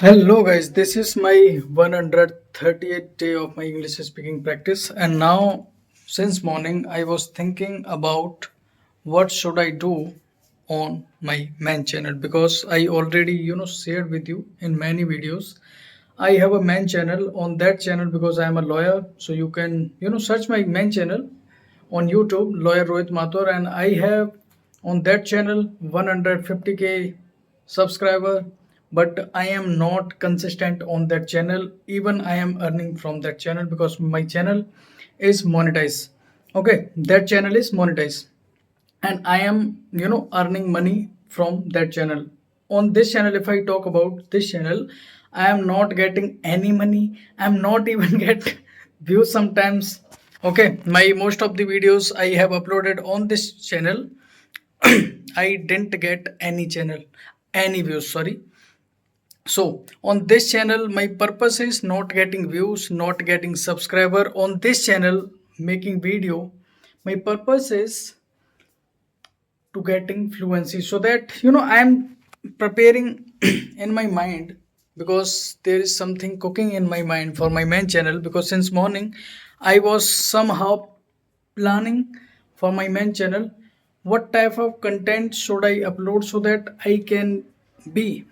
Hello guys, this is my 138th day of my English speaking practice, and now since morning I was thinking about what should I do on my main channel, because I already shared with you in many videos. I have a main channel. On that channel, because I am a lawyer, so you can search my main channel on YouTube, Lawyer Rohit Mathur, and I have on that channel 150k subscriber, but I am not consistent on that channel. Even I am earning from that channel because my channel is monetized. Okay, that channel is monetized, and I am earning money from that channel. On this channel, if I talk about this channel, I am not getting any money. I'm not even get views sometimes. Okay, my most of the videos I have uploaded on this channel, I didn't get any views, sorry. So on this channel, my purpose is not getting views, not getting subscriber. On this channel, making video, my purpose is to getting fluency, so that I'm preparing in my mind, because there is something cooking in my mind for my main channel. Because since morning I was somehow planning for my main channel, what type of content should I upload so that I can be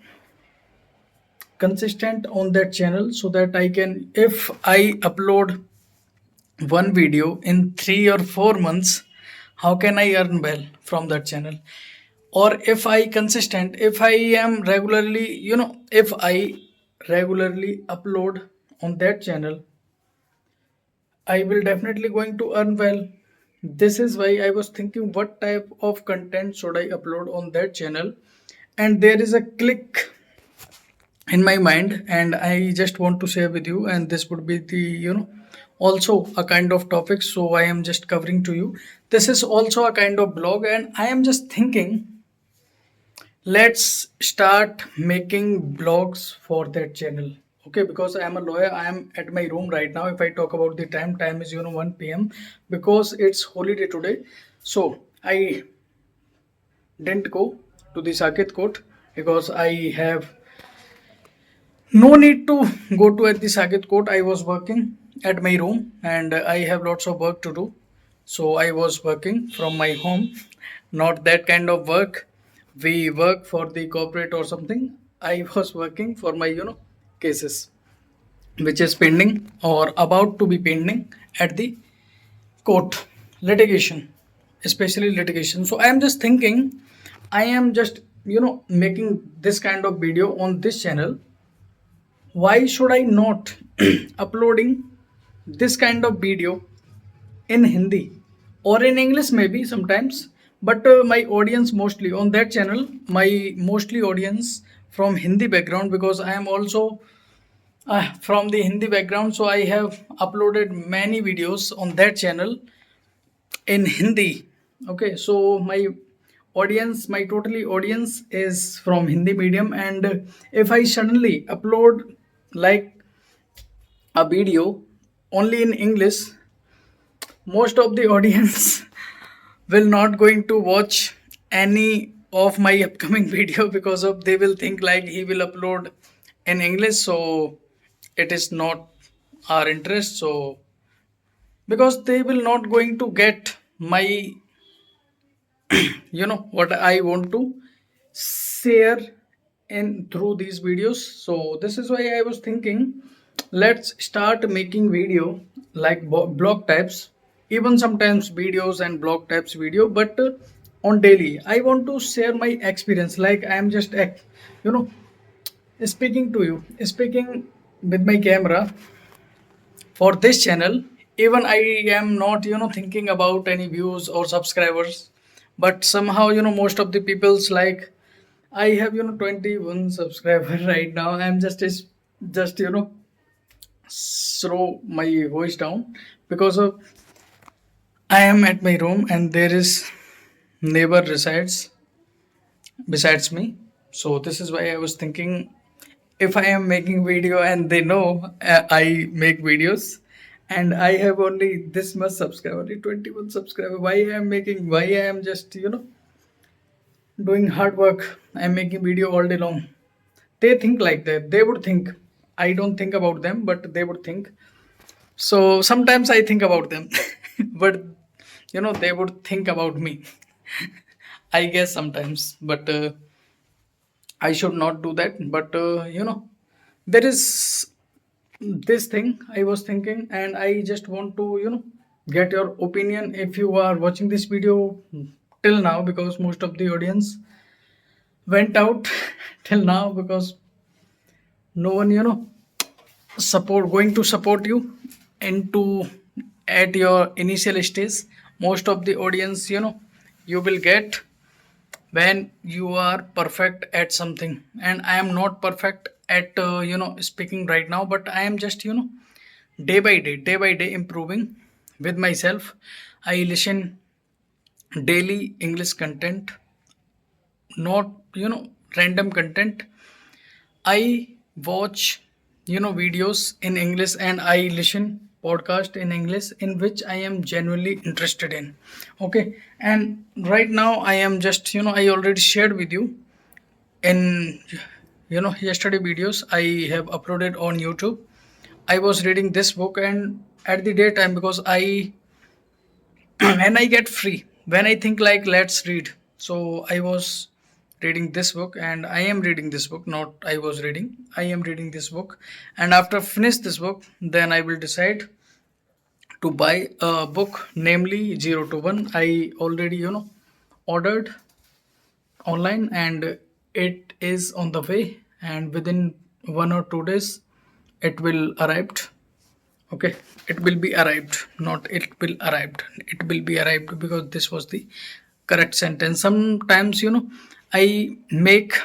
consistent on that channel, so that I can, if I upload one video in 3 or 4 months, how can I earn well from that channel? Or if I consistent, if I am regularly, if I regularly upload on that channel, I will definitely going to earn well. This is why I was thinking what type of content should I upload on that channel. And there is a click in my mind, and I just want to share with you, and this would be the also a kind of topic, so I am just covering to you. This is also a kind of blog, and I am just thinking, let's start making blogs for that channel. Okay, because I am a lawyer, I am at my room right now. If I talk about the time is 1 p.m, because it's holiday today. So I didn't go to the Saket court, because I have no need to go to at the Saket court. I was working at my room, and I have lots of work to do. So I was working from my home. Not that kind of work. We work for the corporate or something. I was working for my cases, which is pending or about to be pending at the court, litigation, especially litigation. So I am just thinking, I am just making this kind of video on this channel. Why should I not uploading this kind of video in Hindi or in English maybe sometimes? But my audience mostly on that channel, my mostly audience from Hindi background, because I am also from the Hindi background. So I have uploaded many videos on that channel in Hindi. Okay, so my audience, my totally audience is from Hindi medium, and if I suddenly upload like a video only in English, most of the audience will not going to watch any of my upcoming video, because of they will think like he will upload in English, so it is not our interest. So because they will not going to get my what I want to share in through these videos. So this is why I was thinking, let's start making video like blog types, even sometimes videos and blog types video, but on daily I want to share my experience, like I am just you know speaking to you, speaking with my camera for this channel. Even I am not thinking about any views or subscribers, but somehow most of the people's like, I have 21 subscriber right now. I'm just slow my voice down, because of I am at my room and there is neighbor resides besides me. So this is why I was thinking, if I am making video and they know I make videos, and I have only this much subscriber, only 21 subscriber, why I am making, why I am just doing hard work, I am making video all day long. they think like that. They would think. I don't think about them, but they would think. So sometimes I think about them, but they would think about me. I guess sometimes, but I should not do that. But there is this thing I was thinking, and I just want to get your opinion if you are watching this video till now, because most of the audience went out till now because no one support going to support you into at your initial stage. Most of the audience you will get when you are perfect at something, and I am not perfect at speaking right now, but I am just day by day improving with myself. I listen daily English content, not random content. I watch videos in English, and I listen podcast in English in which I am genuinely interested in. Okay, and right now I am just I already shared with you in yesterday videos I have uploaded on YouTube. I was reading this book, and at the daytime, because I when I get free, when I think like let's read, so I was reading this book, and I am reading this book. Not I was reading. I am reading this book, and after finish this book, then I will decide to buy a book, namely Zero to One. I already ordered online, and it is on the way, and within 1 or 2 days it will arrived. Okay, it will be arrived, not it will arrived. It will be arrived, because this was the correct sentence. Sometimes I make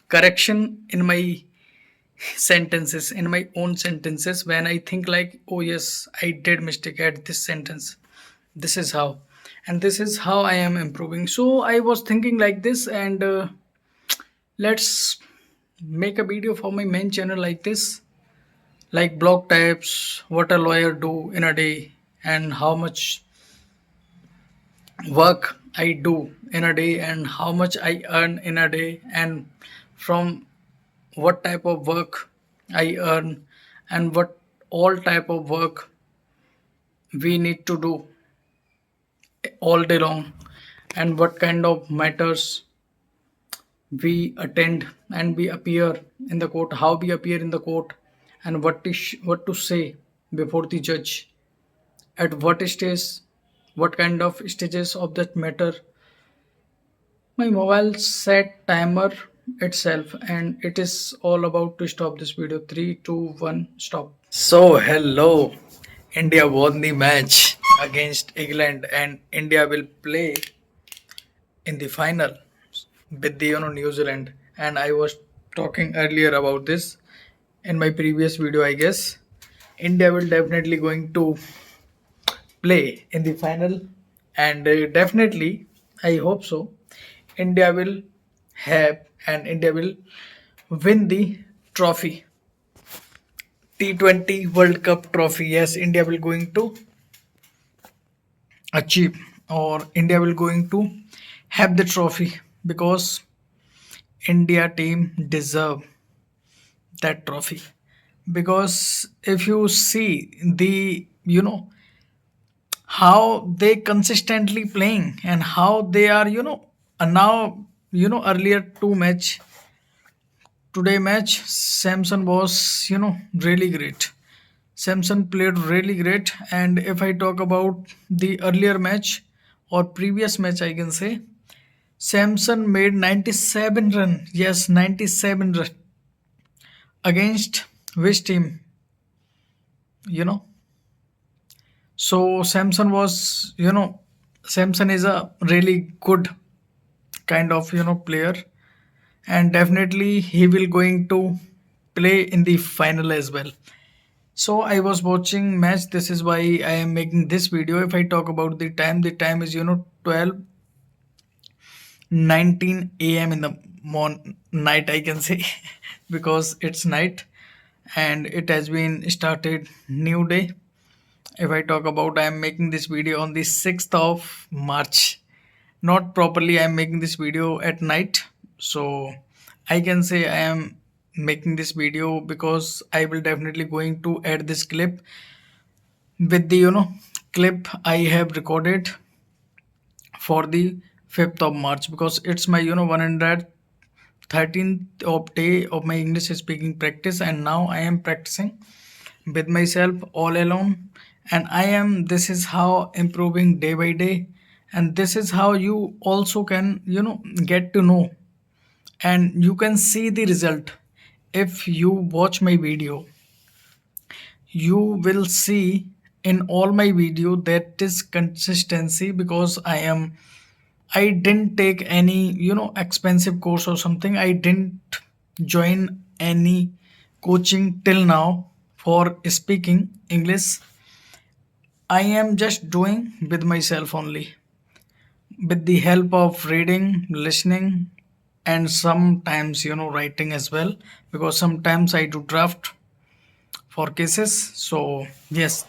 correction in my sentences, in my own sentences, when I think like, oh yes, I did mistake at this sentence. This is how, and this is how I am improving. So I was thinking like this, and let's make a video for my main channel like this, like blog types, what a lawyer do in a day, and how much work I do in a day, and how much I earn in a day, and from what type of work I earn, and what all type of work we need to do all day long, and what kind of matters we attend, and we appear in the court, how we appear in the court, and what to say before the judge, at what stage, what kind of stages of that matter. My mobile set timer itself, and it is all about to stop this video. 3 2 1 stop. So hello, India won the match against England, and India will play in the final with the New Zealand. And I was talking earlier about this in my previous video, I guess. India will definitely going to play in the final, and definitely I hope so India will have, and India will win the trophy, T20 World Cup trophy. Yes, India will going to achieve, or India will going to have the trophy, because India team deserve that trophy. Because if you see the how they consistently playing, and how they are now earlier two match, today match, Samson was really great. Samson played really great. And if I talk about the earlier match, or previous match, I can say Samson made 97 run. Yes, 97 run against which team, you know so Samson was, Samson is a really good kind of player, and definitely he will going to play in the final as well. So I was watching match. This is why I am making this video. If I talk about the time is 12:19 a.m. in the night, I can say, because it's night, and it has been started new day. If I talk about, I am making this video on the 6th of March. Not properly, I am making this video at night. So I can say I am making this video because I will definitely going to add this clip with the clip I have recorded for the 5th of March because it's my 113th of day of my English speaking practice, and now I am practicing with myself all alone, and I am this is how improving day by day, and this is how you also can get to know and you can see the result. If you watch my video, you will see in all my video that is consistency because I didn't take any expensive course or something. I didn't join any coaching till now for speaking English. I am just doing with myself only, with the help of reading, listening, and sometimes writing as well, because sometimes I do draft for cases. So yes,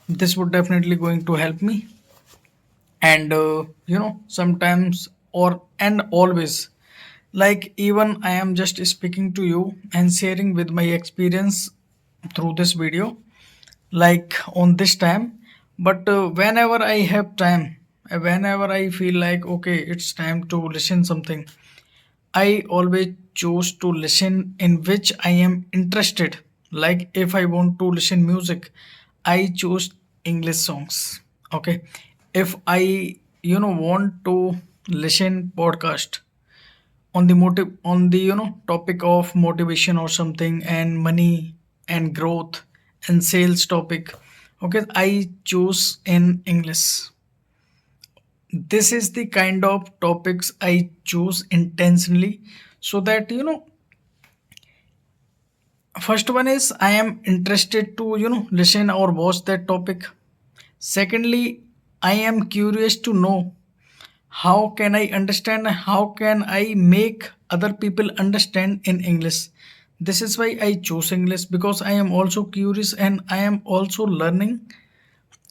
this would definitely going to help me. And sometimes or and always, like even I am just speaking to you and sharing with my experience through this video, like on this time. But whenever I have time, whenever I feel like okay, it's time to listen something, I always choose to listen in which I am interested. Like if I want to listen music, I choose English songs. Okay. If I want to listen podcast on the topic of motivation or something, and money and growth and sales topic, okay, I choose in English. This is the kind of topics I choose intentionally, so that first one is I am interested to listen or watch that topic. Secondly, I am curious to know how can I understand, how can I make other people understand in English. This is why I chose English, because I am also curious and I am also learning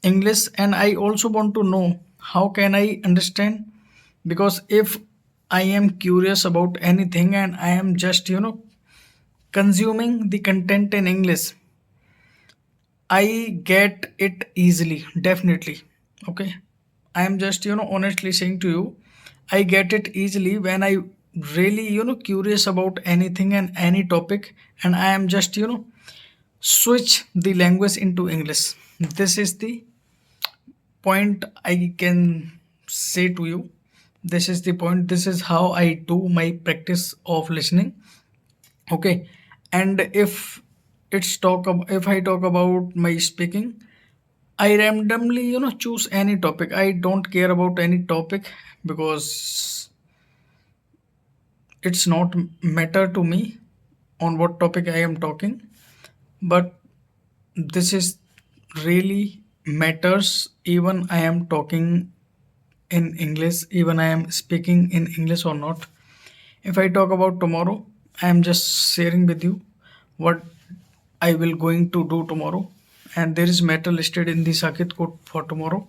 English, and I also want to know how can I understand. Because if I am curious about anything and I am just consuming the content in English, I get it easily, definitely. Okay. I am just, honestly saying to you, I get it easily when I really, curious about anything and any topic, and I am just, switch the language into English. This is the point I can say to you. This is the point. This is how I do my practice of listening. Okay. And if I talk about my speaking, I randomly, choose any topic. I don't care about any topic because it's not matter to me on what topic I am talking. But this is really matters. Even I am talking in English, even I am speaking in English or not. If I talk about tomorrow, I am just sharing with you what I will going to do tomorrow. And there is matter listed in the Sakit code for tomorrow.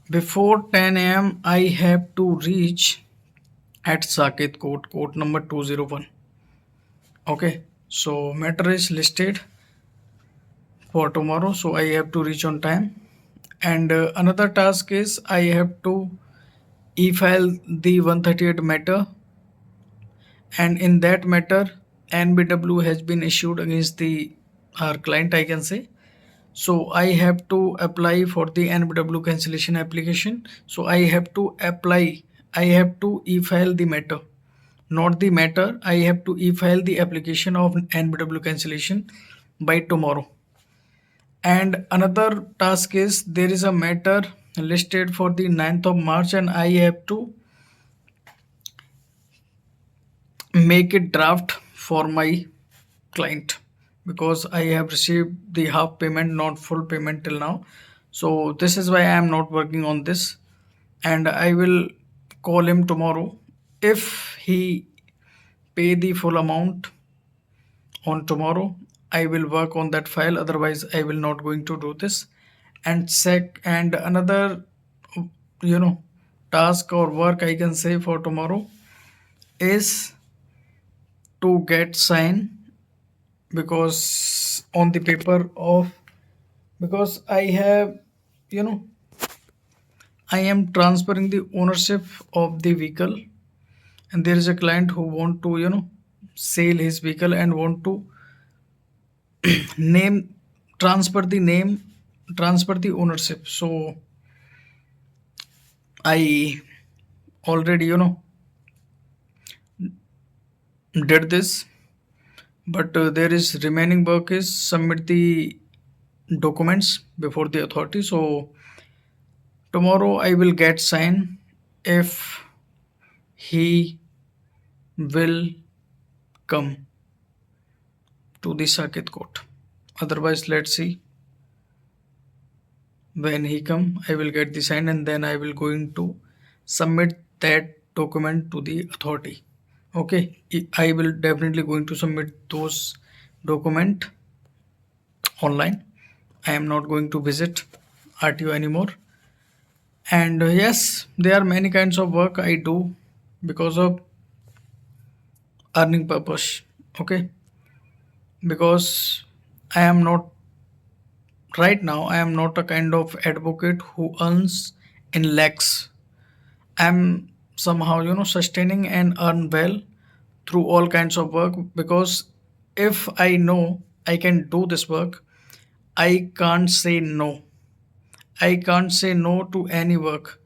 Before 10 a.m., I have to reach at Saket Court number 201. Okay, so matter is listed for tomorrow, so I have to reach on time. And another task is I have to e-file the 138 matter, and in that matter, NBW has been issued against the our client, I can say. So I have to apply for the NBW cancellation application. So I have to apply, I have to e-file the matter, not the matter. I have to e-file the application of NBW cancellation by tomorrow. And another task is there is a matter listed for the 9th of March, and I have to make it draft for my client because I have received the half payment, not full payment till now. So this is why I am not working on this, and I will call him tomorrow. If he pay the full amount on tomorrow, I will work on that file. Otherwise, I will not going to do this. And another you know task or work I can say for tomorrow is to get sign, because on the paper of, because I have, you know, I am transferring the ownership of the vehicle, and there is a client who want to, sell his vehicle and want to name, transfer the name, transfer the ownership. So I already, did this, but there is remaining work is submit the documents before the authority. So tomorrow I will get sign if he will come to the circuit court. Otherwise, let's see, when he come I will get the sign, and then I will going to submit that document to the authority. Okay, I will definitely going to submit those document online. I am not going to visit RTO anymore. And yes, there are many kinds of work I do because of earning purpose. Okay, because I am not, right now I am not a kind of advocate who earns in lakhs. I'm somehow, sustaining and earn well through all kinds of work, because if I know I can do this work, I can't say no. I can't say no to any work.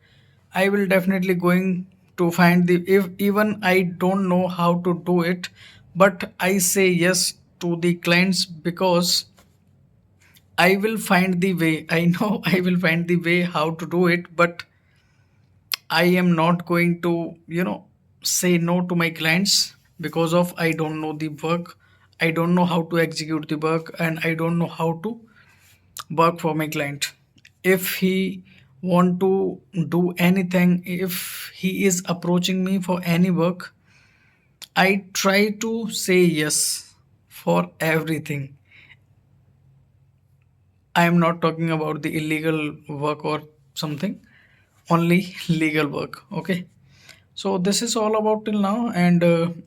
I will definitely going to find the, if even I don't know how to do it, but I say yes to the clients, because I will find the way. I know I will find the way how to do it, but I am not going to, say no to my clients because of I don't know the work. I don't know how to execute the work, and I don't know how to work for my client. If he want to do anything, if he is approaching me for any work, I try to say yes for everything. I am not talking about the illegal work or something, only legal work. Okay. So this is all about till now, and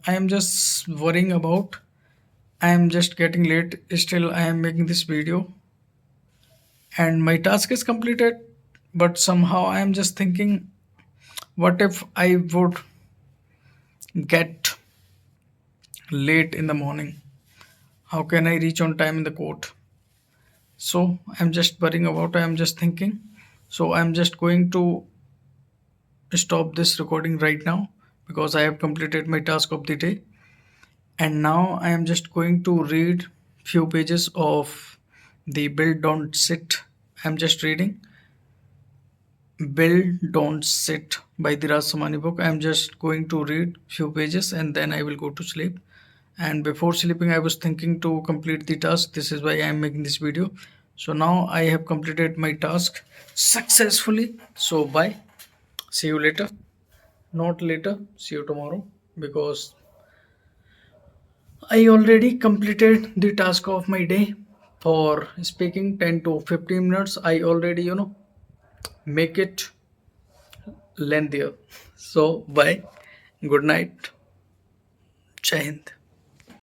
I am just worrying about. I am just getting late. Still, I am making this video, and my task is completed. But somehow, I am just thinking, what if I would get late in the morning? How can I reach on time in the court? So I'm just worrying about. I am just thinking. So I'm just going to stop this recording right now, because I have completed my task of the day. And now I am just going to read few pages of the Bill Don't Sit. I'm just reading Bill Don't Sit by the Raj Samani book. I'm just going to read few pages and then I will go to sleep. And before sleeping, I was thinking to complete the task. This is why I am making this video. So now I have completed my task successfully. So bye. See you later. Not later. See you tomorrow, because I already completed the task of my day for speaking 10 to 15 minutes. I already, make it lengthier. So, bye. Good night. Jai Hind.